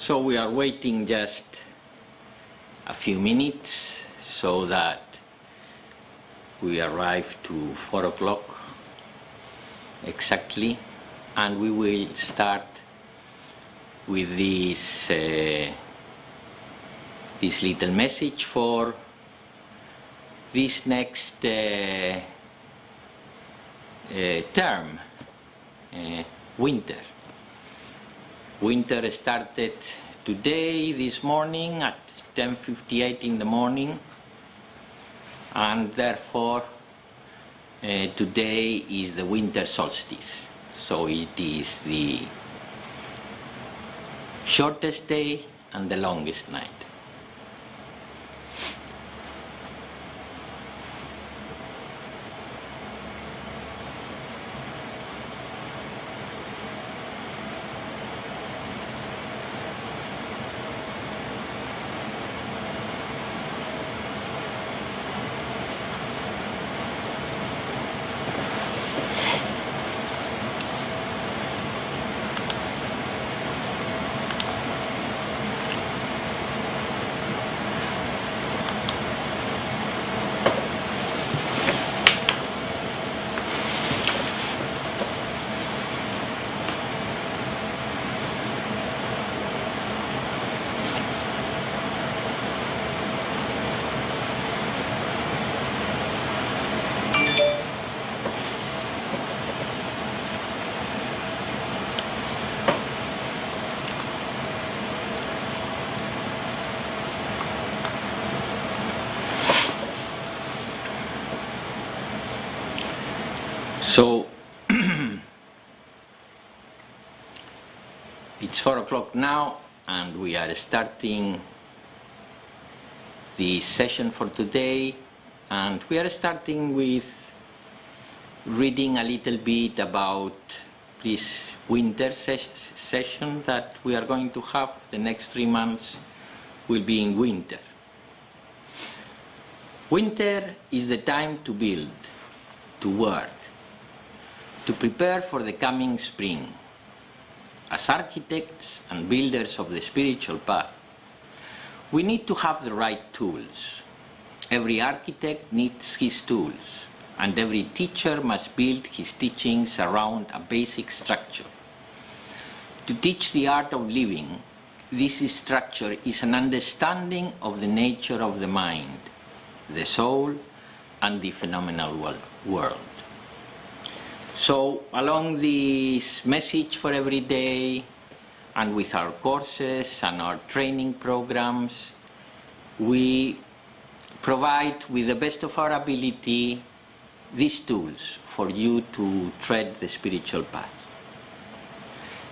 So we are waiting just a few minutes so that we arrive to 4 o'clock exactly, and we will start with this little message for this next term, winter. Winter started today, this morning, at 10:58 in the morning, and therefore today is the winter solstice. So it is the shortest day and the longest night. So it's 4 o'clock now, and we are starting the session for today, and we are starting with reading a little bit about this winter session that we are going to have. The next 3 months will be in winter. Winter is the time to build, to work, to prepare for the coming spring. As architects and builders of the spiritual path, we need to have the right tools. Every architect needs his tools, and every teacher must build his teachings around a basic structure. To teach the art of living, this structure is an understanding of the nature of the mind, the soul, and the phenomenal world. So along this message for every day, and with our courses and our training programs, we provide, with the best of our ability, these tools for you to tread the spiritual path.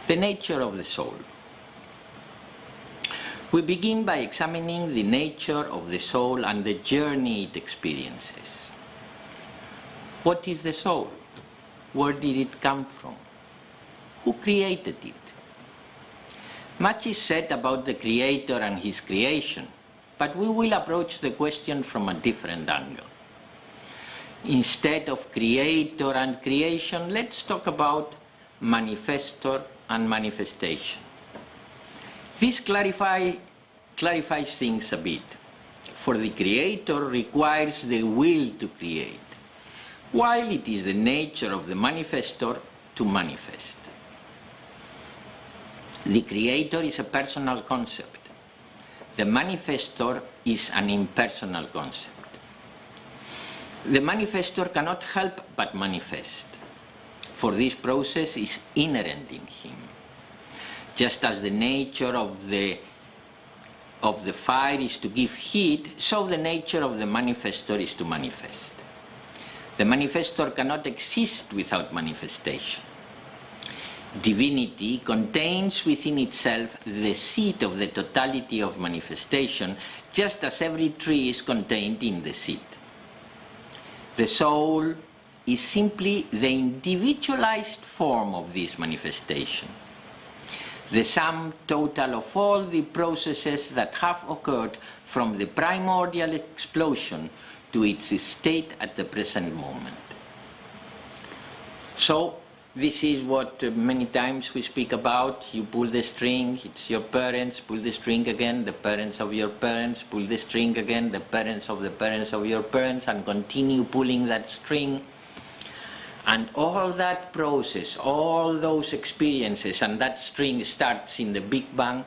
The nature of the soul. We begin by examining the nature of the soul and the journey it experiences. What is the soul? Where did it come from? Who created it? Much is said about the Creator and His creation, but we will approach the question from a different angle. Instead of Creator and creation, let's talk about Manifestor and Manifestation. This clarifies things a bit, for the Creator requires the will to create, while it is the nature of the manifestor to manifest. The Creator is a personal concept. The manifestor is an impersonal concept. The manifestor cannot help but manifest, for this process is inherent in him. Just as the nature of the fire is to give heat, so the nature of the manifestor is to manifest. The manifestor cannot exist without manifestation. Divinity contains within itself the seed of the totality of manifestation, just as every tree is contained in the seed. The soul is simply the individualized form of this manifestation, the sum total of all the processes that have occurred from the primordial explosion to its state at the present moment. So, This is what many times we speak about. You pull the string, it's your parents, pull the string again, the parents of your parents, pull the string again, the parents of your parents, and continue pulling that string. And all that process, all those experiences, and that string starts in the Big Bang,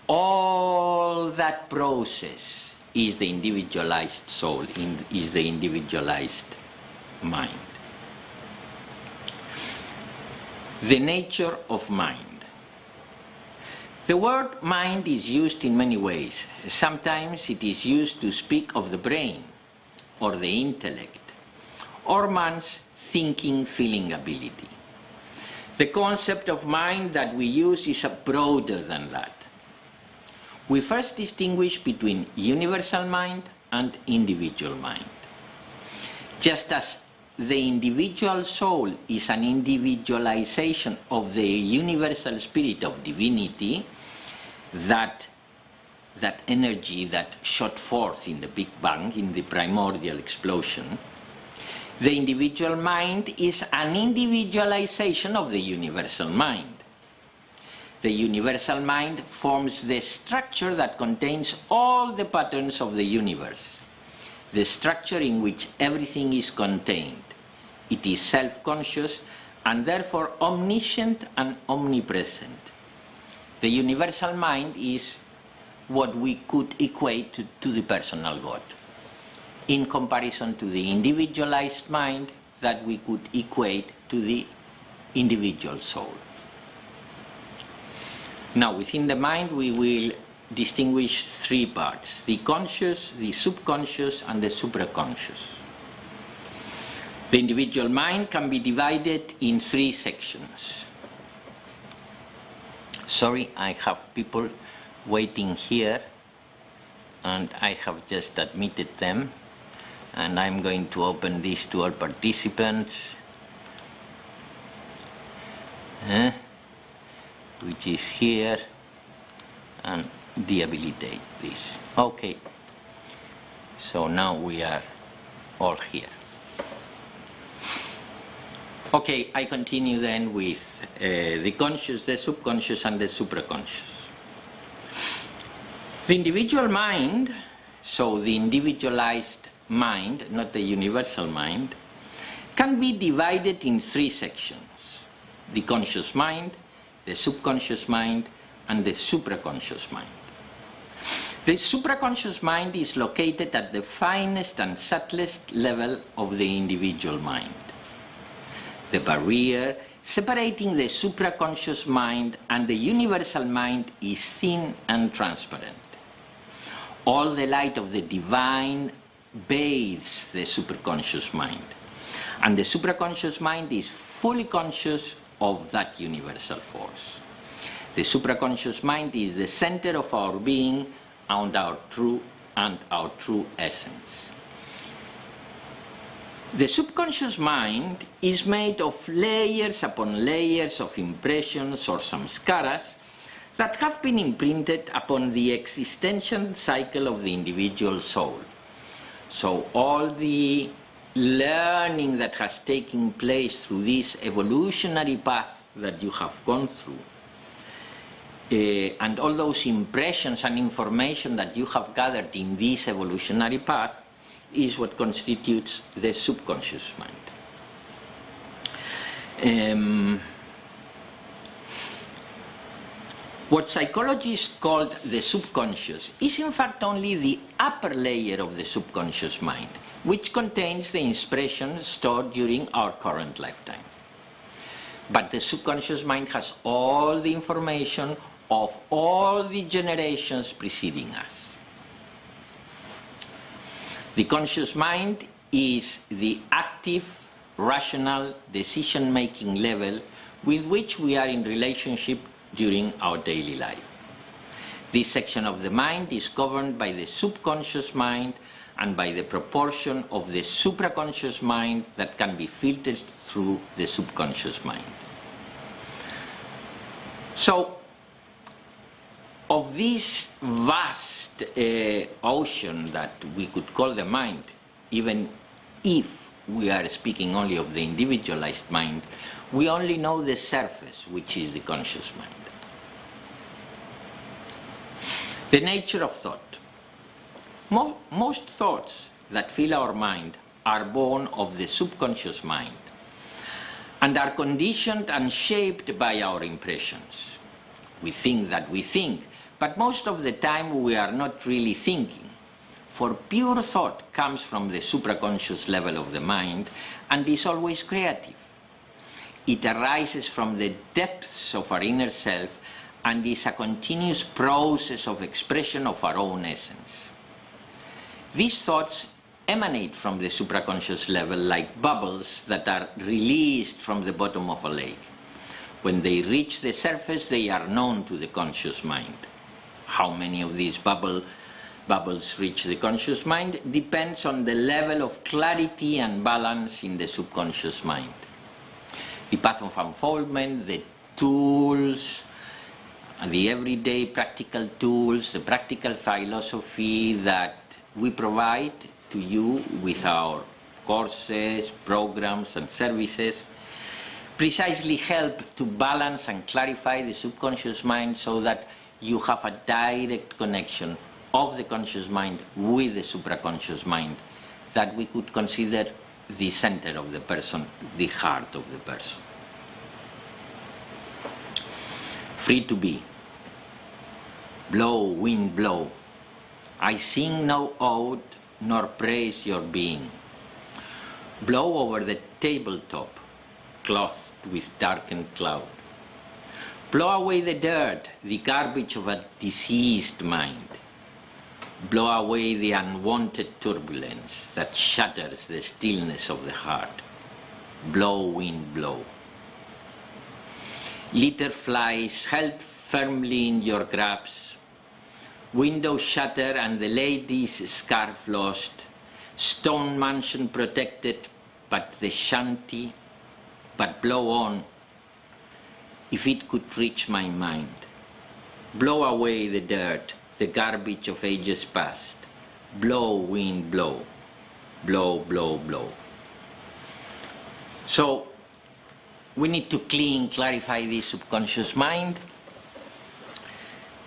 all that process is the individualized soul, is the individualized mind. The nature of mind. The word mind is used in many ways. Sometimes it is used to speak of the brain, or the intellect, or man's thinking, feeling ability. The concept of mind that we use is broader than that. We first distinguish between universal mind and individual mind. Just as the individual soul is an individualization of the universal spirit of divinity, that energy that shot forth in the Big Bang, in the primordial explosion, the individual mind is an individualization of the universal mind. The universal mind forms the structure that contains all the patterns of the universe, the structure in which everything is contained. It is self-conscious and therefore omniscient and omnipresent. The universal mind is what we could equate to the personal God, in comparison to the individualized mind that we could equate to the individual soul. Now, within the mind we will distinguish three parts: the conscious, the subconscious, and the supraconscious. The individual mind can be divided in three sections. Sorry, I have people waiting here, and I have just admitted them, and I'm going to open this to all participants, which is here, and debilitate this. Okay, so now we are all here. Okay, I continue then with the conscious, the subconscious, and the supraconscious. The individual mind, so the individualized mind, not the universal mind, can be divided in three sections: the conscious mind, the subconscious mind, and the supraconscious mind. The supraconscious mind is located at the finest and subtlest level of the individual mind. The barrier separating the supraconscious mind and the universal mind is thin and transparent. All the light of the divine bathes the superconscious mind, and the supraconscious mind is fully conscious of that universal force. The supraconscious mind is the center of our being and our true essence. The subconscious mind is made of layers upon layers of impressions or samskaras that have been imprinted upon the existential cycle of the individual soul. So all the learning that has taken place through this evolutionary path that you have gone through, and all those impressions and information that you have gathered in this evolutionary path, is what constitutes the subconscious mind. What psychologists call the subconscious is in fact only the upper layer of the subconscious mind, which contains the impressions stored during our current lifetime. But the subconscious mind has all the information of all the generations preceding us. The conscious mind is the active, rational, decision-making level with which we are in relationship during our daily life. This section of the mind is governed by the subconscious mind and by the proportion of the supraconscious mind that can be filtered through the subconscious mind. So, of this vast ocean that we could call the mind, even if we are speaking only of the individualized mind, we only know the surface, which is the conscious mind. The nature of thought. Most thoughts that fill our mind are born of the subconscious mind and are conditioned and shaped by our impressions. We think that we think, but most of the time we are not really thinking. For pure thought comes from the supraconscious level of the mind and is always creative. It arises from the depths of our inner self and is a continuous process of expression of our own essence. These thoughts emanate from the supraconscious level like bubbles that are released from the bottom of a lake. When they reach the surface, they are known to the conscious mind. How many of these bubbles reach the conscious mind depends on the level of clarity and balance in the subconscious mind. The path of unfoldment, the tools, the everyday practical tools, the practical philosophy that we provide to you with our courses, programs and services precisely help to balance and clarify the subconscious mind so that you have a direct connection of the conscious mind with the supraconscious mind that we could consider the center of the person, the heart of the person. Free to be. Blow, wind, blow. I sing no ode nor praise your being. Blow over the tabletop, clothed with darkened cloud. Blow away the dirt, the garbage of a diseased mind. Blow away the unwanted turbulence that shatters the stillness of the heart. Blow, wind, blow. Litter flies held firmly in your grasp. Window shutter and the lady's scarf lost. Stone mansion protected, but the shanty. But blow on, if it could reach my mind. Blow away the dirt, the garbage of ages past. Blow, wind, blow. Blow, blow, blow. So, we need to clarify the subconscious mind.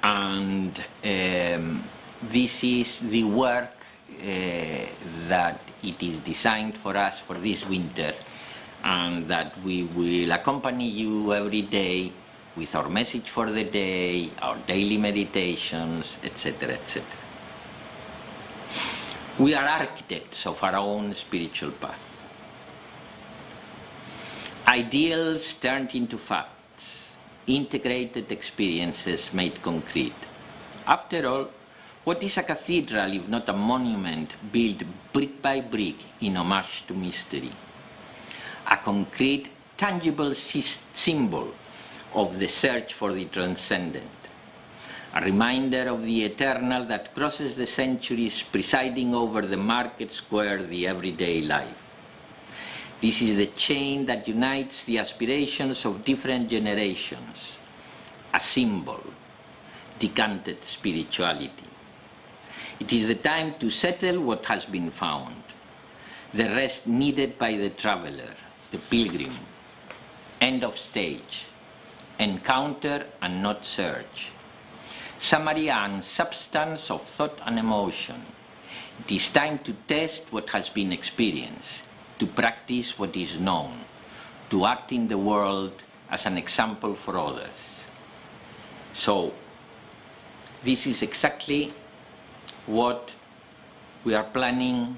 And this is the work that it is designed for us for this winter, and that we will accompany you every day with our message for the day, our daily meditations, etc., etc. We are architects of our own spiritual path. Ideals turned into facts. Integrated experiences made concrete. After all, what is a cathedral if not a monument built brick by brick in homage to mystery? A concrete, tangible symbol of the search for the transcendent. A reminder of the eternal that crosses the centuries, presiding over the market square, the everyday life. This is the chain that unites the aspirations of different generations, a symbol, decanted spirituality. It is the time to settle what has been found, the rest needed by the traveler, the pilgrim, end of stage, encounter and not search, summary and substance of thought and emotion. It is time to test what has been experienced, to practice what is known, to act in the world as an example for others. So, this is exactly what we are planning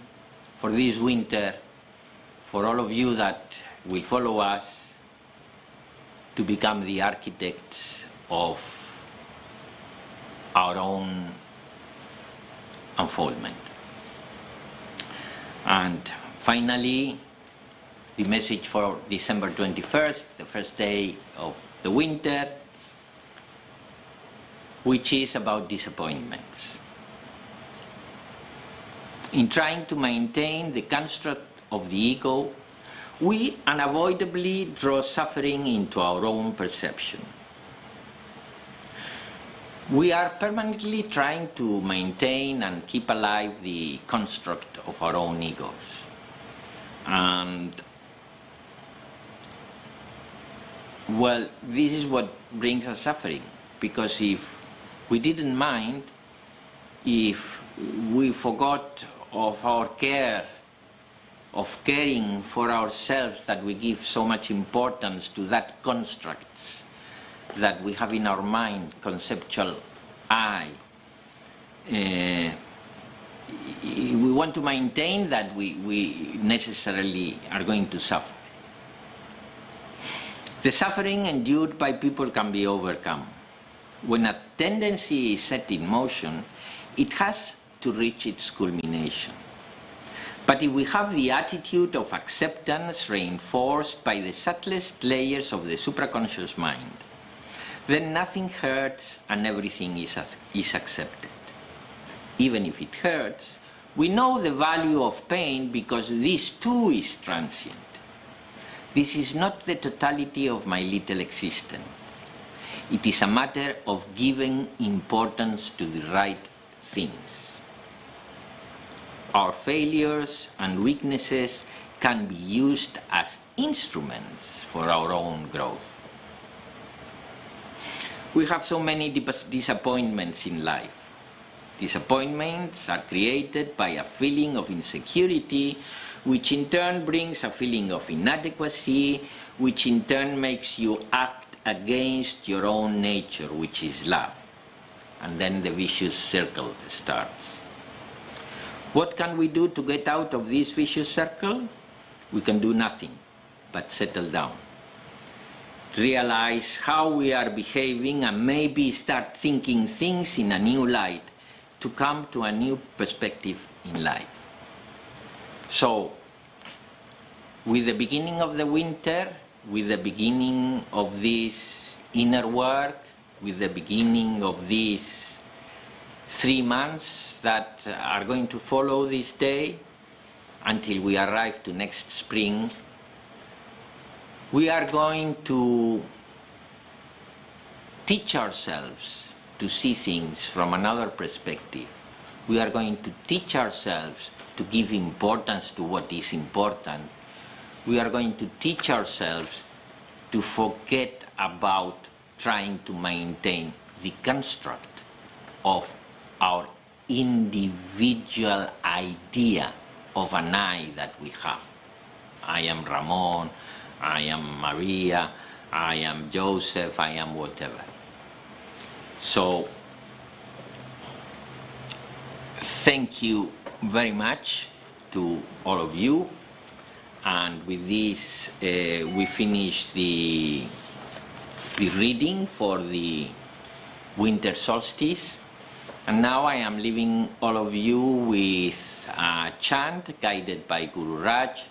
for this winter, for all of you that will follow us to become the architects of our own unfoldment. And finally, the message for December 21st, the first day of the winter, which is about disappointments. In trying to maintain the construct of the ego, we unavoidably draw suffering into our own perception. We are permanently trying to maintain and keep alive the construct of our own egos. And well, this is what brings us suffering, because if we didn't mind, if we forgot of our care, of caring for ourselves, that we give so much importance to that constructs that we have in our mind, conceptual I, we want to maintain that, we necessarily are going to suffer. The suffering endured by people can be overcome. When a tendency is set in motion, it has to reach its culmination. But if we have the attitude of acceptance reinforced by the subtlest layers of the supraconscious mind, then nothing hurts and everything is accepted. Even if it hurts, we know the value of pain because this too is transient. This is not the totality of my little existence. It is a matter of giving importance to the right things. Our failures and weaknesses can be used as instruments for our own growth. We have so many disappointments in life. Disappointments are created by a feeling of insecurity, which in turn brings a feeling of inadequacy, which in turn makes you act against your own nature, which is love. And then the vicious circle starts. What can we do to get out of this vicious circle? We can do nothing but settle down. Realize how we are behaving and maybe start thinking things in a new light to come to a new perspective in life. So, with the beginning of the winter, with the beginning of this inner work, with the beginning of these 3 months that are going to follow this day, until we arrive to next spring, we are going to teach ourselves to see things from another perspective. We are going to teach ourselves to give importance to what is important. We are going to teach ourselves to forget about trying to maintain the construct of our individual idea of an I that we have. I am Ramon, I am Maria, I am Joseph, I am whatever. So, thank you very much to all of you. And with this, we finish the reading for the winter solstice. And now I am leaving all of you with a chant guided by Guru Raj,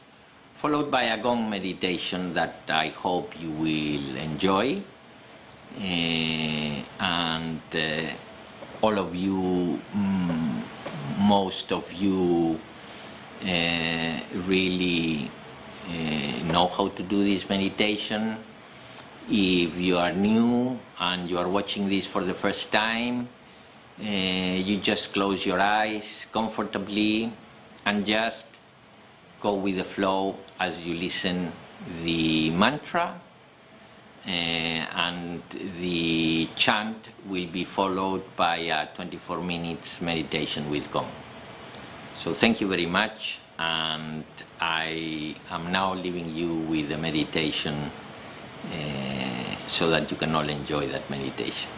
followed by a gong meditation that I hope you will enjoy. And all of you, most of you really know how to do this meditation. If you are new and you are watching this for the first time, you just close your eyes comfortably and just go with the flow as you listen the mantra, and the chant will be followed by a 24 minutes meditation with gong. So thank you very much, and I am now leaving you with the meditation so that you can all enjoy that meditation.